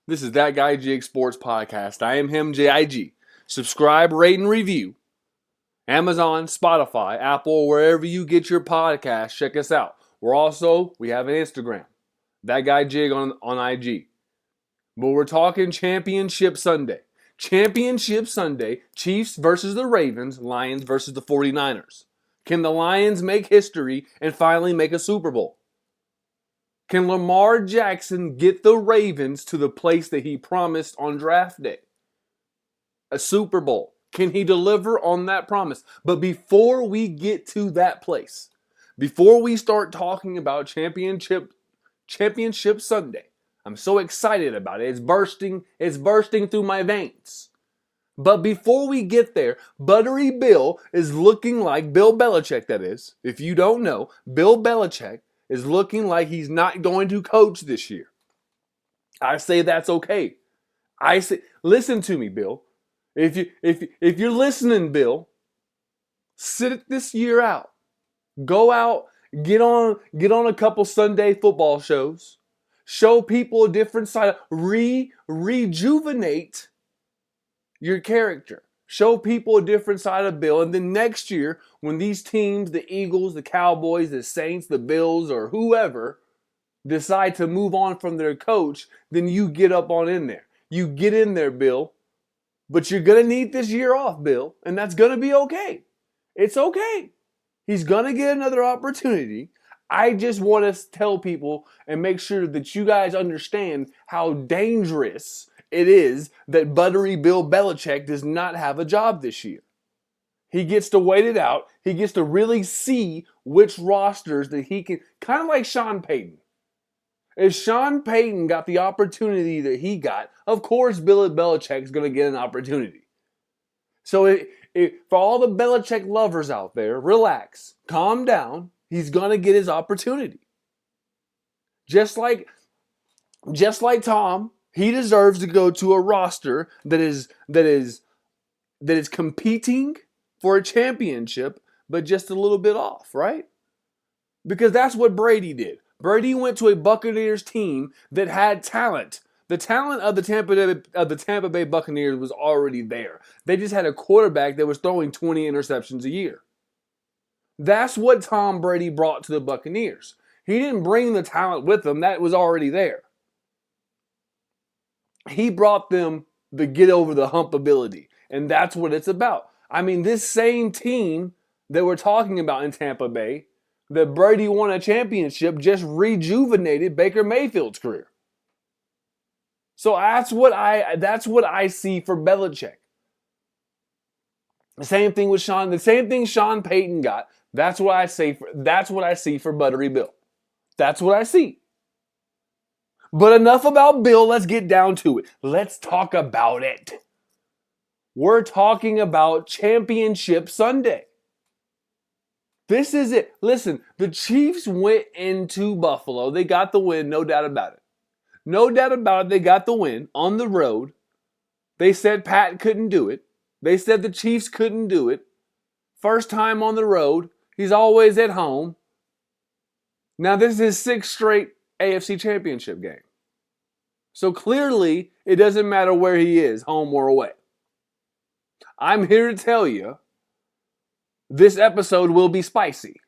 This is That Guy Jig Sports Podcast. I am him, JIG. Subscribe, rate, and review. Amazon, Spotify, Apple, wherever you get your podcast, check us out. We have an Instagram. That Guy Jig on IG. But we're talking Championship Sunday. Championship Sunday, Chiefs versus the Ravens, Lions versus the 49ers. Can the Lions make history and finally make a Super Bowl? Can Lamar Jackson get the Ravens to the place that he promised on draft day? A Super Bowl. Can he deliver on that promise? But before we get to that place, before we start talking about Championship Sunday, I'm so excited about it. It's bursting through my veins. But before we get there, Buttery Bill is looking like Bill Belichick, that is. If you don't know, Bill Belichick is looking like he's not going to coach this year. I say that's okay. I say, listen to me, Bill. If you're listening, Bill, sit this year out. Go out, get on a couple Sunday football shows. Show people a different side. Rejuvenate your character. Show people a different side of Bill. And then next year, when these teams, the Eagles, the Cowboys, the Saints, the Bills, or whoever, decide to move on from their coach, then you get up on in there. You get in there, Bill. But you're going to need this year off, Bill. And that's going to be okay. It's okay. He's going to get another opportunity. I just want to tell people and make sure that you guys understand how dangerous it is that Buttery Bill Belichick does not have a job this year. He gets to wait it out. He gets to really see which rosters that he can, kind of like Sean Payton. If Sean Payton got the opportunity that he got, of course Bill Belichick is going to get an opportunity. So for all the Belichick lovers out there, relax, calm down. He's going to get his opportunity. Just like Tom, he deserves to go to a roster that is competing for a championship, but just a little bit off, right? Because that's what Brady did. Brady went to a Buccaneers team that had talent. The talent of the Tampa Bay Buccaneers was already there. They just had a quarterback that was throwing 20 interceptions a year. That's what Tom Brady brought to the Buccaneers. He didn't bring the talent with him. That was already there. He brought them the get over the hump ability. And that's what it's about. I mean, this same team that we're talking about in Tampa Bay, that Brady won a championship, just rejuvenated Baker Mayfield's career. So that's what I see for Belichick. The same thing Sean Payton got. That's what I see for Buttery Bill. That's what I see. But enough about Bill, let's get down to it. Let's talk about it. We're talking about Championship Sunday. This is it. Listen, the Chiefs went into Buffalo. They got the win, no doubt about it. No doubt about it, they got the win on the road. They said Pat couldn't do it. They said the Chiefs couldn't do it. First time on the road. He's always at home. Now this is his sixth straight AFC Championship game. So clearly, it doesn't matter where he is, home or away. I'm here to tell you, this episode will be spicy.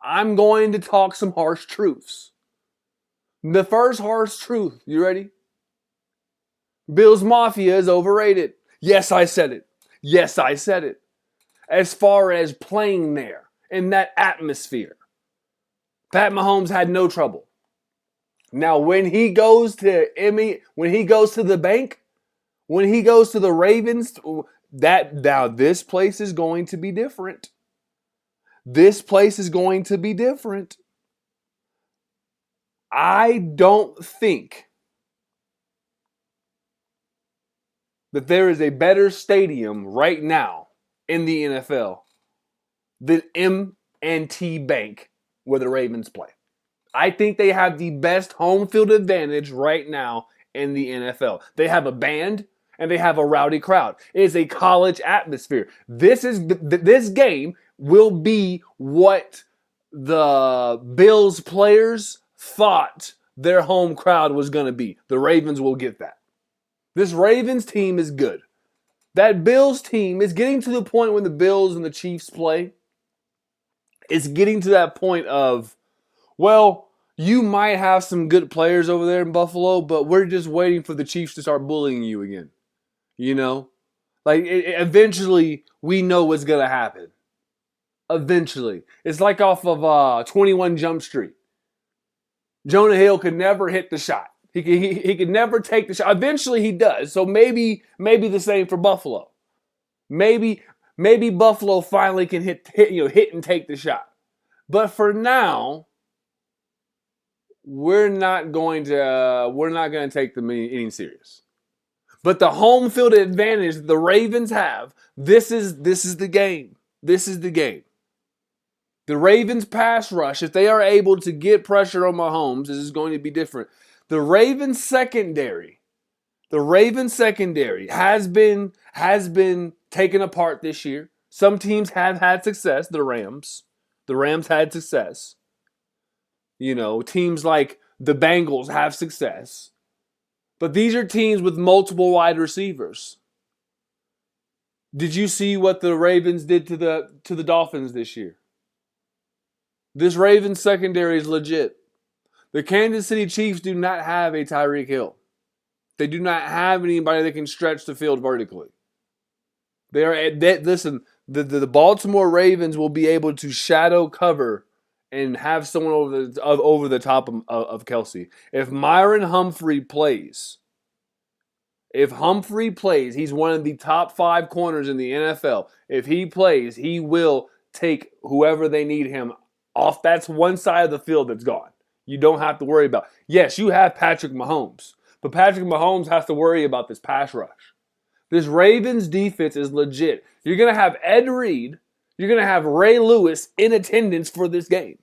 I'm going to talk some harsh truths. The first harsh truth, you ready? Bills Mafia is overrated. Yes, I said it. Yes, I said it. As far as playing there, in that atmosphere, Pat Mahomes had no trouble. Now, when he goes to the bank, when he goes to the Ravens, this place is going to be different. This place is going to be different. I don't think that there is a better stadium right now in the NFL than M&T Bank where the Ravens play. I think they have the best home field advantage right now in the NFL. They have a band and they have a rowdy crowd. It is a college atmosphere. This game will be what the Bills players thought their home crowd was going to be. The Ravens will get that. This Ravens team is good. That Bills team is getting to the point when the Bills and the Chiefs play. It's getting to that point of, well, you might have some good players over there in Buffalo, but we're just waiting for the Chiefs to start bullying you again. You know? Like, eventually, we know what's going to happen. Eventually. It's like off of 21 Jump Street. Jonah Hill could never hit the shot. He could never take the shot. Eventually, he does. So maybe the same for Buffalo. Maybe Buffalo finally can hit and take the shot. But for now, we're not going to take them any serious. But the home field advantage the Ravens have, this is the game. This is the game. The Ravens pass rush, if they are able to get pressure on Mahomes, this is going to be different. The Ravens secondary has been taken apart this year. Some teams have had success. The Rams had success. Teams like the Bengals have success. But these are teams with multiple wide receivers. Did you see what the Ravens did to the Dolphins this year? This Ravens secondary is legit. The Kansas City Chiefs do not have a Tyreek Hill. They do not have anybody that can stretch the field vertically. Listen, the Baltimore Ravens will be able to shadow cover and have someone over the top of Kelsey. If Myron Humphrey plays, he's one of the top 5 corners in the NFL. If he plays, he will take whoever they need him off. That's one side of the field that's gone. You don't have to worry about. Yes, you have Patrick Mahomes, but Patrick Mahomes has to worry about this pass rush. This Ravens defense is legit. You're going to have Ed Reed. You're going to have Ray Lewis in attendance for this game.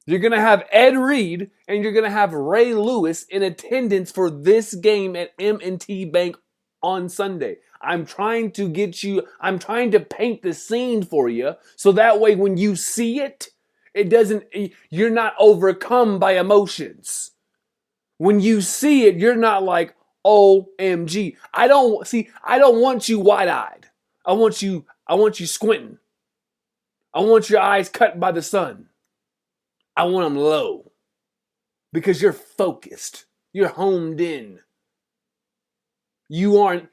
You're going to have Ed Reed and you're going to have Ray Lewis in attendance for this game at M&T Bank on Sunday. I'm trying to paint the scene for you so that way when you see it, you're not overcome by emotions. When you see it, you're not like, OMG. I don't want you wide-eyed. I want you squinting. I want your eyes cut by the sun. I want them low. Because you're focused. You're homed in. You aren't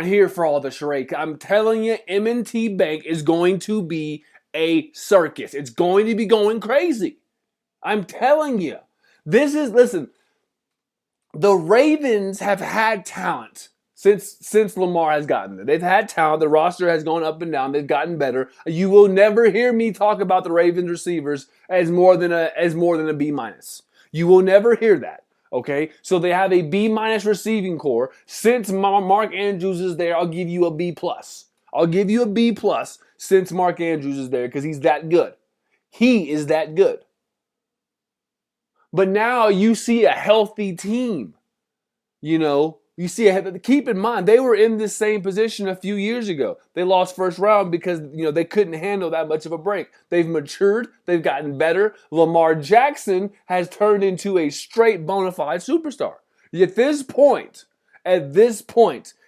here for all the charade. I'm telling you, M&T Bank is going to be a circus. It's going to be going crazy. I'm telling you. Listen, the Ravens have had talent since Lamar has gotten there. They've had talent. The roster has gone up and down. They've gotten better. You will never hear me talk about the Ravens receivers as more than a B-. You will never hear that. Okay? So they have a B- receiving core. Since Mark Andrews is there, I'll give you a B+. I'll give you a B+ since Mark Andrews is there because he's that good. He is that good. But now you see a healthy team. Keep in mind, they were in this same position a few years ago. They lost first round because, they couldn't handle that much of a break. They've matured. They've gotten better. Lamar Jackson has turned into a straight bona fide superstar. At this point,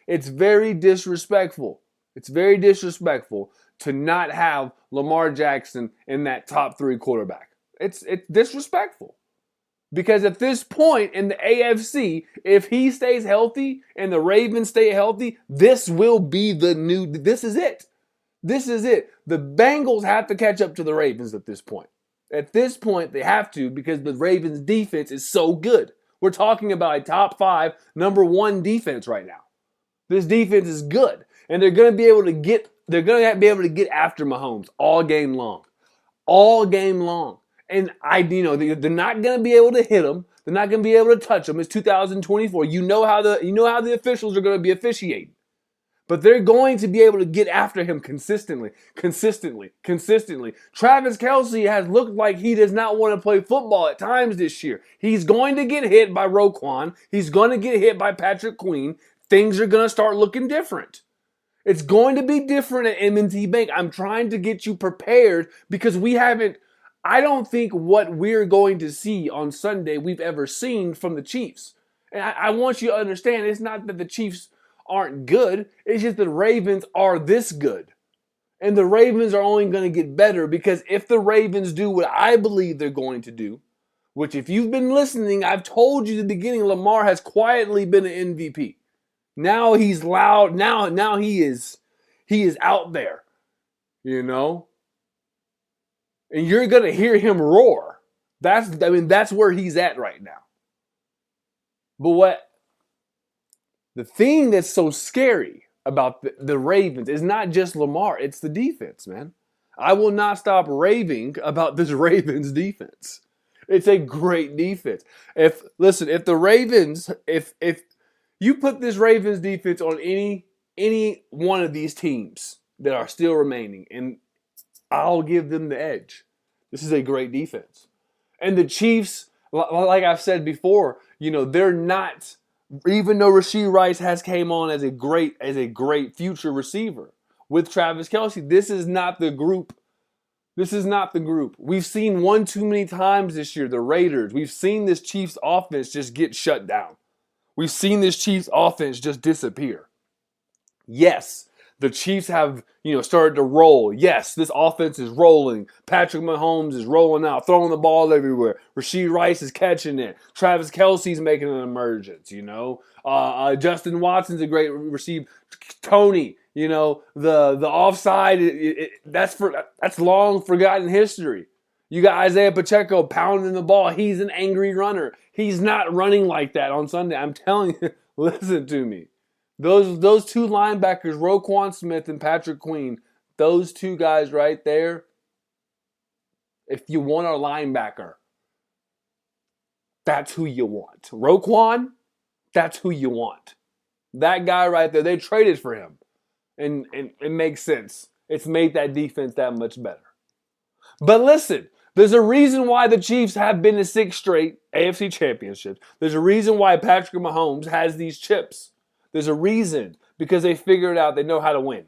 it's very disrespectful. It's very disrespectful to not have Lamar Jackson in that top 3 quarterback. It's disrespectful. Because at this point in the AFC, if he stays healthy and the Ravens stay healthy, this is it. This is it. The Bengals have to catch up to the Ravens at this point. At this point, they have to because the Ravens defense is so good. We're talking about a top 5, number 1 defense right now. This defense is good. And they're going to be able to get after Mahomes all game long. All game long. And they're not going to be able to hit him. They're not going to be able to touch him. It's 2024. You know how the officials are going to be officiating. But they're going to be able to get after him consistently. Travis Kelce has looked like he does not want to play football at times this year. He's going to get hit by Roquan. He's going to get hit by Patrick Queen. Things are going to start looking different. It's going to be different at M&T Bank. I'm trying to get you prepared because we haven't. I don't think what we're going to see on Sunday we've ever seen from the Chiefs. And I want you to understand, it's not that the Chiefs aren't good. It's just the Ravens are this good. And the Ravens are only going to get better because if the Ravens do what I believe they're going to do, which if you've been listening, I've told you at the beginning, Lamar has quietly been an MVP. Now he's loud. Now he is out there, you know? And you're going to hear him roar. That's where he's at right now. But the thing that's so scary about the Ravens is not just Lamar, it's the defense, man. I will not stop raving about this Ravens defense. It's a great defense. If the Ravens, if you put this Ravens defense on any one of these teams that are still remaining, and I'll give them the edge. This is a great defense. And the Chiefs, like I've said before, they're not, even though Rashee Rice has came on as a great future receiver with Travis Kelce, this is not the group. This is not the group. We've seen one too many times this year, the Raiders. We've seen this Chiefs offense just get shut down. We've seen this Chiefs offense just disappear. Yes, the Chiefs have, started to roll. Yes, this offense is rolling. Patrick Mahomes is rolling out, throwing the ball everywhere. Rashee Rice is catching it. Travis Kelce's making an emergence, Justin Watson's a great receiver. Tony, the offside, that's long forgotten history. You got Isaiah Pacheco pounding the ball. He's an angry runner. He's not running like that on Sunday. I'm telling you, listen to me. Those two linebackers, Roquan Smith and Patrick Queen, those two guys right there, if you want a linebacker, that's who you want. Roquan, that's who you want. That guy right there, they traded for him. And it makes sense. It's made that defense that much better. But listen, there's a reason why the Chiefs have been to 6 straight AFC championships. There's a reason why Patrick Mahomes has these chips. There's a reason, because they figured out they know how to win.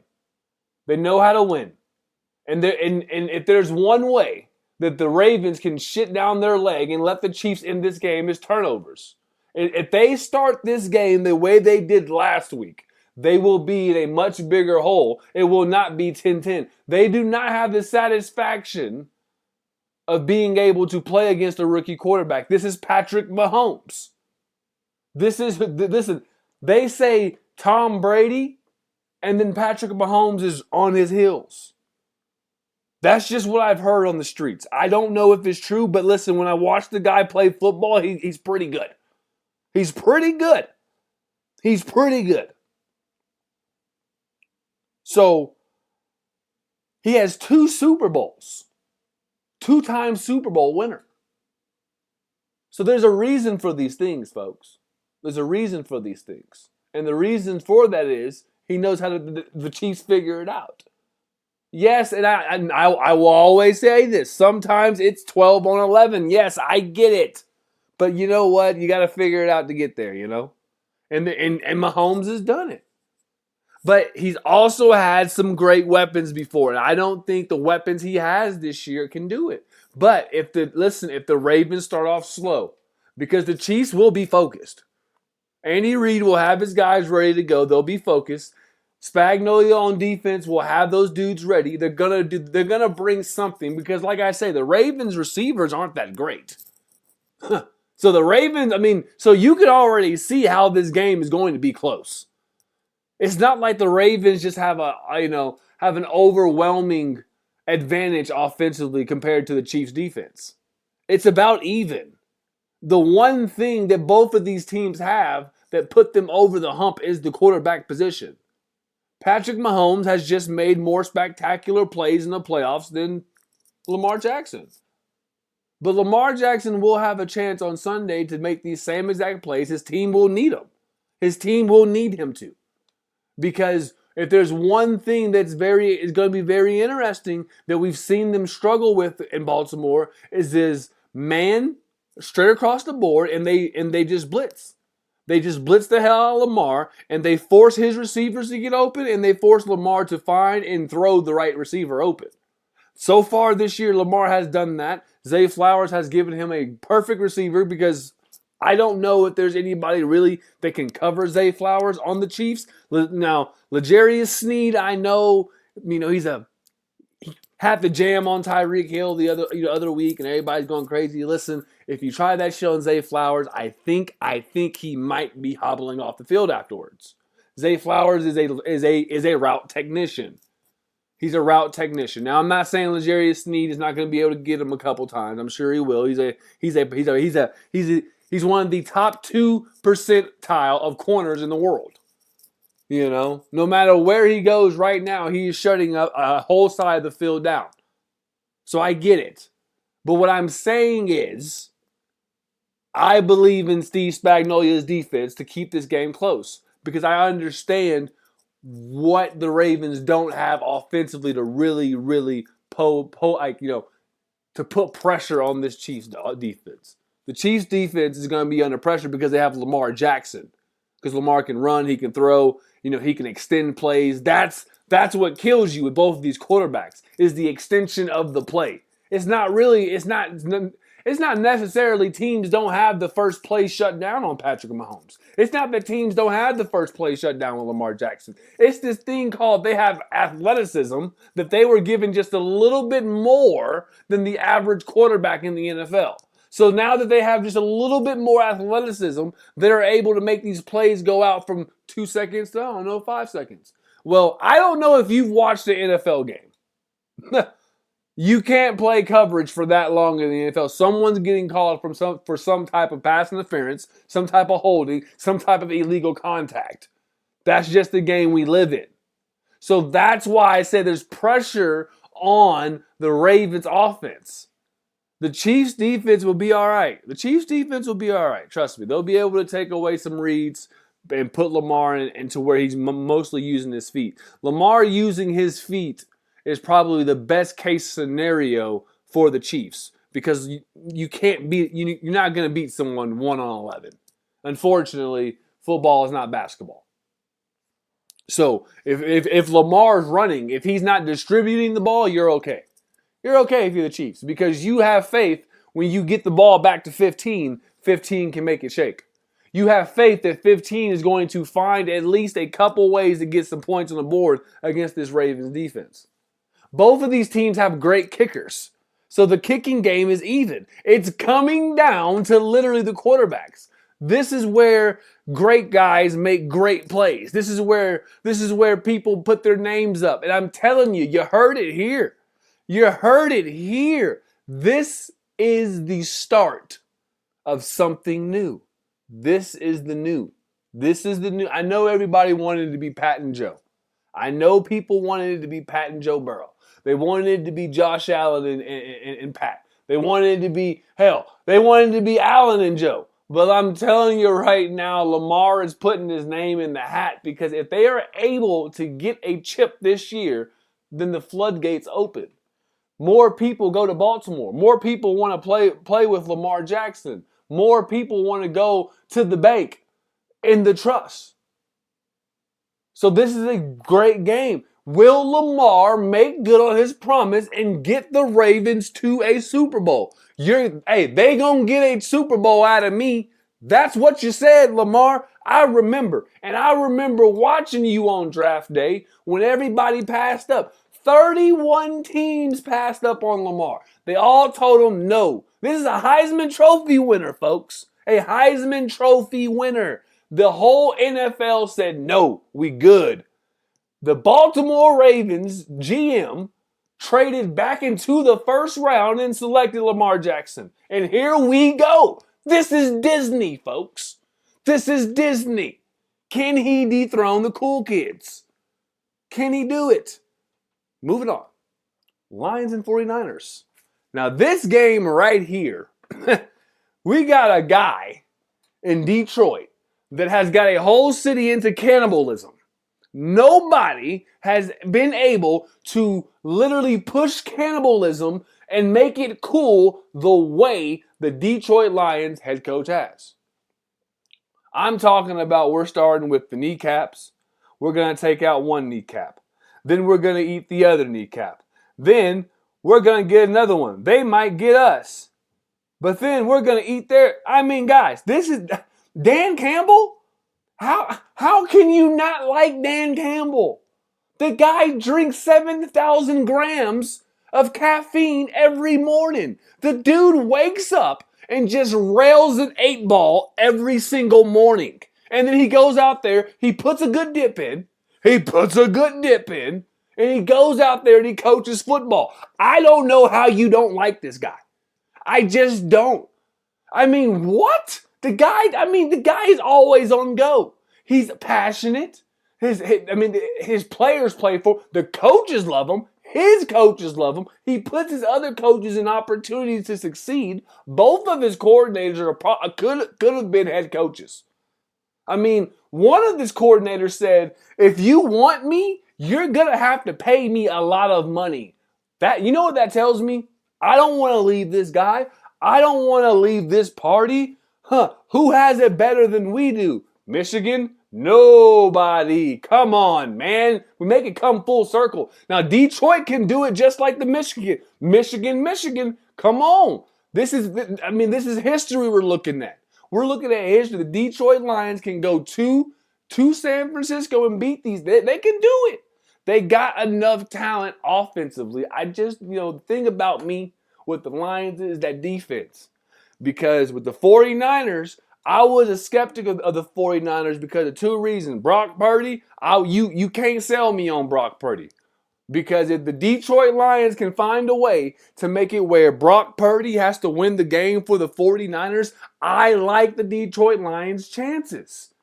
They know how to win. And if there's one way that the Ravens can shit down their leg and let the Chiefs in this game is turnovers. If they start this game the way they did last week, they will be in a much bigger hole. It will not be 10-10. They do not have the satisfaction of being able to play against a rookie quarterback. This is Patrick Mahomes. Listen, they say Tom Brady, and then Patrick Mahomes is on his heels. That's just what I've heard on the streets. I don't know if it's true, but listen, when I watch the guy play football, he's pretty good. He's pretty good. He's pretty good. So, he has 2 Super Bowls. 2-time Super Bowl winner. So there's a reason for these things, folks. There's a reason for these things. And the reason for that is he knows how the Chiefs figure it out. Yes, and I will always say this. Sometimes it's 12 on 11. Yes, I get it. But you know what? You got to figure it out to get there, And Mahomes has done it. But he's also had some great weapons before. And I don't think the weapons he has this year can do it. But if the Ravens start off slow, because the Chiefs will be focused. Andy Reid will have his guys ready to go. They'll be focused. Spagnuolo on defense will have those dudes ready. They're gonna bring something because, like I say, the Ravens receivers aren't that great. So the Ravens, so you can already see how this game is going to be close. It's not like the Ravens just have an overwhelming advantage offensively compared to the Chiefs defense. It's about even. The one thing that both of these teams have that put them over the hump is the quarterback position. Patrick Mahomes has just made more spectacular plays in the playoffs than Lamar Jackson. But Lamar Jackson will have a chance on Sunday to make these same exact plays. His team will need him. His team will need him to. Because if there's one thing that's going to be very interesting that we've seen them struggle with in Baltimore is man straight across the board, and they just blitz. They just blitz the hell out of Lamar, and they force his receivers to get open, and they force Lamar to find and throw the right receiver open. So far this year, Lamar has done that. Zay Flowers has given him a perfect receiver because I don't know if there's anybody really that can cover Zay Flowers on the Chiefs. Now, L'Jarius Sneed, I know, he's he had the jam on Tyreek Hill the other week, and everybody's going crazy. Listen, if you try that shit on Zay Flowers, I think he might be hobbling off the field afterwards. Zay Flowers is a route technician. He's a route technician. Now, I'm not saying L'Jarius Sneed is not going to be able to get him a couple times. I'm sure he will. He's one of the top 2 percentile of corners in the world. No matter where he goes right now, he is shutting up a whole side of the field down. So I get it. But what I'm saying is, I believe in Steve Spagnuolo's defense to keep this game close because I understand what the Ravens don't have offensively to really, really to put pressure on this Chiefs defense. The Chiefs defense is going to be under pressure because they have Lamar Jackson. Because Lamar can run, he can throw, he can extend plays. That's what kills you with both of these quarterbacks is the extension of the play. It's not necessarily teams don't have the first play shut down on Patrick Mahomes. It's not that teams don't have the first play shut down with Lamar Jackson. It's this thing called they have athleticism that they were given just a little bit more than the average quarterback in the NFL. So now that they have just a little bit more athleticism, they're able to make these plays go out from 2 seconds to, 5 seconds. Well, I don't know if you've watched the NFL game. You can't play coverage for that long in the NFL. Someone's getting called for some type of pass interference, some type of holding, some type of illegal contact. That's just the game we live in. So that's why I say there's pressure on the Ravens offense. The Chiefs defense will be all right. Trust me. They'll be able to take away some reads and put Lamar into where he's mostly using his feet. Lamar using his feet is probably the best case scenario for the Chiefs because you're not going to beat someone 1-on-11. Unfortunately, football is not basketball. So if Lamar's running, if he's not distributing the ball, you're okay. You're okay if you're the Chiefs because you have faith when you get the ball back to 15, 15 can make it shake. You have faith that 15 is going to find at least a couple ways to get some points on the board against this Ravens defense. Both of these teams have great kickers. So the kicking game is even. It's coming down to literally the quarterbacks. This is where great guys make great plays. This is where people put their names up. And I'm telling you, you heard it here. You heard it here. This is the start of something new. This is the new. I know everybody wanted it to be Pat and Joe. I know people wanted it to be Pat and Joe Burrow. They wanted it to be Josh Allen and Pat. They wanted it to be, they wanted it to be Allen and Joe. But I'm telling you right now, Lamar is putting his name in the hat because if they are able to get a chip this year, then the floodgates open. More people go to Baltimore. More people want to play with Lamar Jackson. More people want to go to the bank in the trust. So this is a great game. Will Lamar make good on his promise and get the Ravens to a Super Bowl? They gonna get a Super Bowl out of me. That's what you said, Lamar. I remember watching you on draft day when everybody passed up. 31 teams passed up on Lamar. They all told him no. This is a Heisman Trophy winner, folks. A Heisman Trophy winner. The whole NFL said no, we good. The Baltimore Ravens GM traded back into the first round and selected Lamar Jackson. And here we go. This is Disney, folks. This is Disney. Can he dethrone the cool kids? Can he do it? Moving on. Lions and 49ers. Now this game right here, we got a guy in Detroit that has got a whole city into cannibalism. Nobody has been able to literally push cannibalism and make it cool the way the Detroit Lions head coach has. I'm talking about we're starting with the kneecaps. We're going to take out one kneecap. Then we're going to eat the other kneecap. Then We're going to get another one. They might get us. But then we're going to eat their... I mean, guys, this is... Dan Campbell? How can you not like Dan Campbell? The guy drinks 7,000 grams of caffeine every morning. The dude wakes up and just rails an 8-ball every single morning. And then he goes out there, he puts a good dip in. And he goes out there and he coaches football. I don't know how you don't like this guy. I just don't. I mean, what? The guy is always on go. He's passionate. His players play for, the coaches love him. His coaches love him. He puts his other coaches in opportunities to succeed. Both of his coordinators could have been head coaches. I mean, one of his coordinators said, if you want me, you're going to have to pay me a lot of money. You know what that tells me? I don't want to leave this guy. I don't want to leave this party. Who has it better than we do? Michigan? Nobody. Come on, man. We make it come full circle. Now, Detroit can do it just like the Michigan. Michigan. Come on. This is history we're looking at. We're looking at history. The Detroit Lions can go to San Francisco and beat these. They can do it. They got enough talent offensively. The thing about me with the Lions is that defense. Because with the 49ers, I was a skeptic of the 49ers because of two reasons. Brock Purdy, you can't sell me on Brock Purdy. Because if the Detroit Lions can find a way to make it where Brock Purdy has to win the game for the 49ers, I like the Detroit Lions' chances.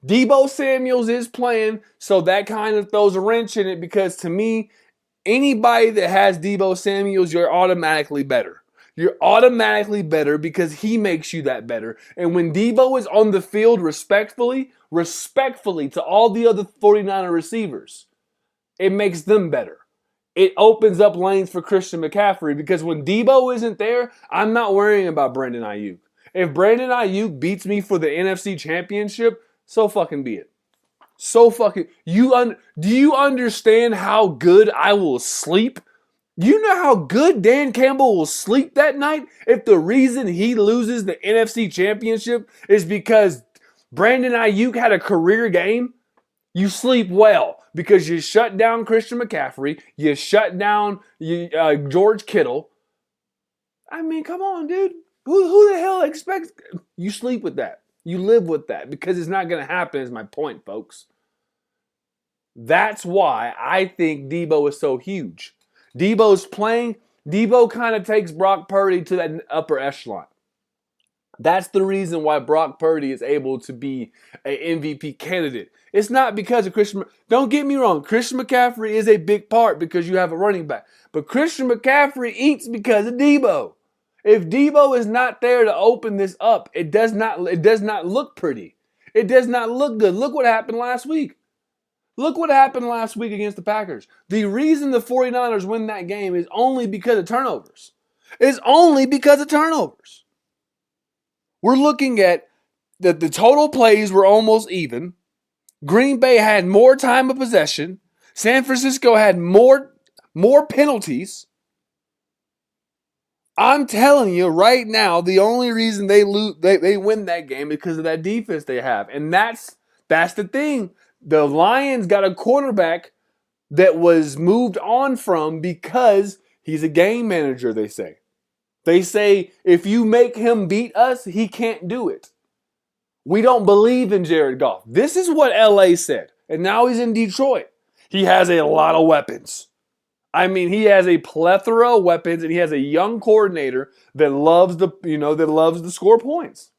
Deebo Samuels is playing, so that kind of throws a wrench in it because to me, anybody that has Deebo Samuels, you're automatically better. You're automatically better because he makes you that better. And when Deebo is on the field respectfully to all the other 49er receivers, it makes them better. It opens up lanes for Christian McCaffrey because when Deebo isn't there, I'm not worrying about Brandon Ayuk. If Brandon Ayuk beats me for the NFC Championship, so fucking be it. Do you understand how good I will sleep? You know how good Dan Campbell will sleep that night if the reason he loses the NFC Championship is because Brandon Ayuk had a career game? You sleep well because you shut down Christian McCaffrey. You shut down George Kittle. I mean, come on, dude. Who the hell expects... You sleep with that. You live with that because it's not going to happen is my point, folks. That's why I think Deebo is so huge. Deebo's playing. Deebo kind of takes Brock Purdy to that upper echelon. That's the reason why Brock Purdy is able to be an MVP candidate. It's not because of Christian. Don't get me wrong. Christian McCaffrey is a big part because you have a running back. But Christian McCaffrey eats because of Deebo. If Deebo is not there to open this up, it does not look pretty. It does not look good. Look what happened last week. Look what happened last week against the Packers. The reason the 49ers win that game is only because of turnovers. It's only because of turnovers. We're looking at the total plays were almost even. Green Bay had more time of possession. San Francisco had more penalties. I'm telling you right now, the only reason they win that game is because of that defense they have. And that's the thing. The Lions got a quarterback that was moved on from because he's a game manager, they say. They say if you make him beat us, he can't do it. We don't believe in Jared Goff. This is what LA said. And now he's in Detroit. He has a lot of weapons. I mean, he has a plethora of weapons, and he has a young coordinator that loves to score points.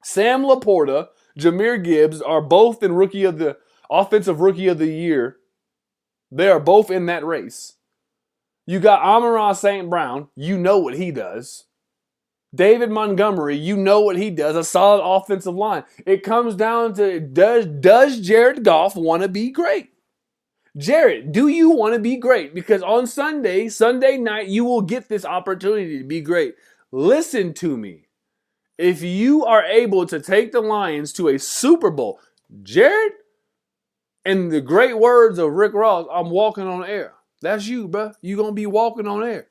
Sam Laporta, Jahmyr Gibbs are both in Offensive Rookie of the Year. They are both in that race. You got Amon-Ra St. Brown. You know what he does. David Montgomery, you know what he does. A solid offensive line. It comes down to does Jared Goff want to be great? Jared, do you want to be great? Because on Sunday night, you will get this opportunity to be great. Listen to me. If you are able to take the Lions to a Super Bowl, Jared, in the great words of Rick Ross, I'm walking on air. That's you, bro. You going to be walking on air.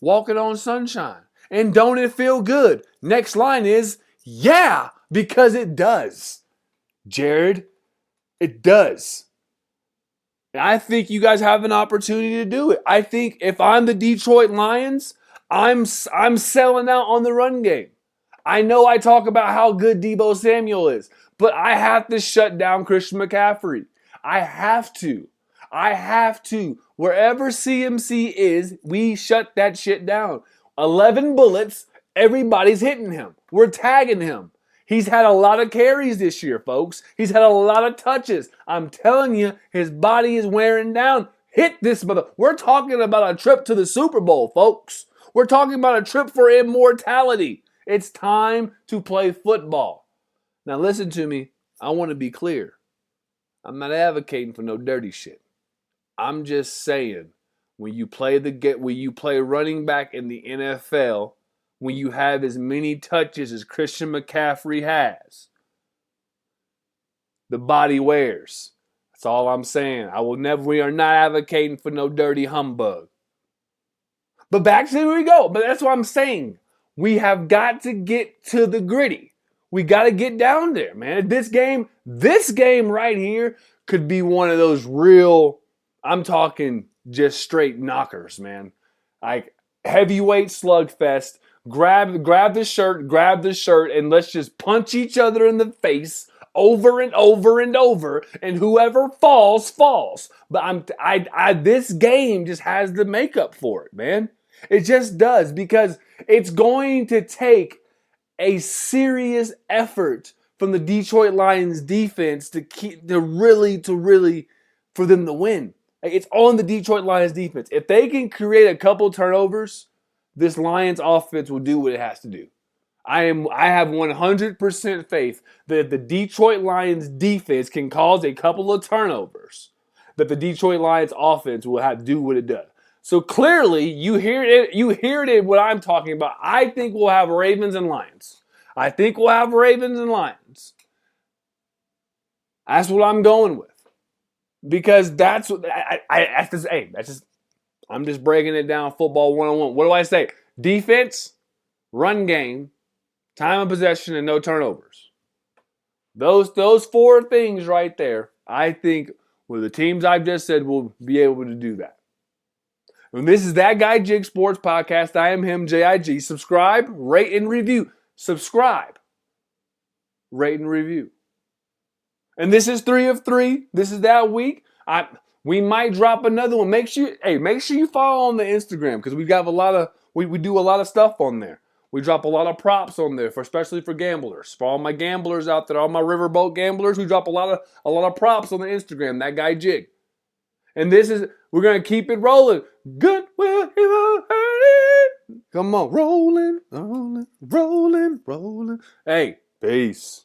Walking on sunshine. And don't it feel good? Next line is, yeah, because it does. Jared, it does. And I think you guys have an opportunity to do it. I think if I'm the Detroit Lions, I'm selling out on the run game. I know I talk about how good Deebo Samuel is, but I have to shut down Christian McCaffrey. I have to. Wherever CMC is, we shut that shit down. 11 bullets, everybody's hitting him. We're tagging him. He's had a lot of carries this year, folks. He's had a lot of touches. I'm telling you, his body is wearing down. Hit this mother. We're talking about a trip to the Super Bowl, folks. We're talking about a trip for immortality. It's time to play football. Now listen to me. I want to be clear. I'm not advocating for no dirty shit. I'm just saying, when you play running back in the NFL, when you have as many touches as Christian McCaffrey has, the body wears. That's all I'm saying. We are not advocating for no dirty humbug. But back to where we go. But that's what I'm saying. We have got to get to the gritty. We got to get down there, man. This game right here could be one of those real, I'm talking just straight knockers, man. Like heavyweight slugfest. Grab the shirt, and let's just punch each other in the face over and over and over, and whoever falls. But this game just has the makeup for it, man. It just does, because it's going to take a serious effort from the Detroit Lions defense to really for them to win. Like, it's on the Detroit Lions defense. If they can create a couple turnovers, this Lions offense will do what it has to do. I have 100% faith that if the Detroit Lions defense can cause a couple of turnovers, that the Detroit Lions offense will have to do what it does. So clearly, you hear it what I'm talking about. I think we'll have Ravens and Lions. That's what I'm going with. Because that's what I'm just breaking it down football 101. What do I say? Defense, run game, time of possession, and no turnovers. Those four things right there, I think, with the teams I've just said, will be able to do that. And this is That Guy Jig Sports Podcast. I am him, JIG. Subscribe, rate, and review. Subscribe, rate, and review. And this is 3 of 3. This is that week. We might drop another one. Make sure you follow on the Instagram, because we got we do a lot of stuff on there. We drop a lot of props on there, especially for gamblers. For all my gamblers out there, all my riverboat gamblers, we drop a lot of props on the Instagram. That Guy Jig. And we're gonna keep it rolling. Good will he will hurt it. Come on, rolling. Hey, peace.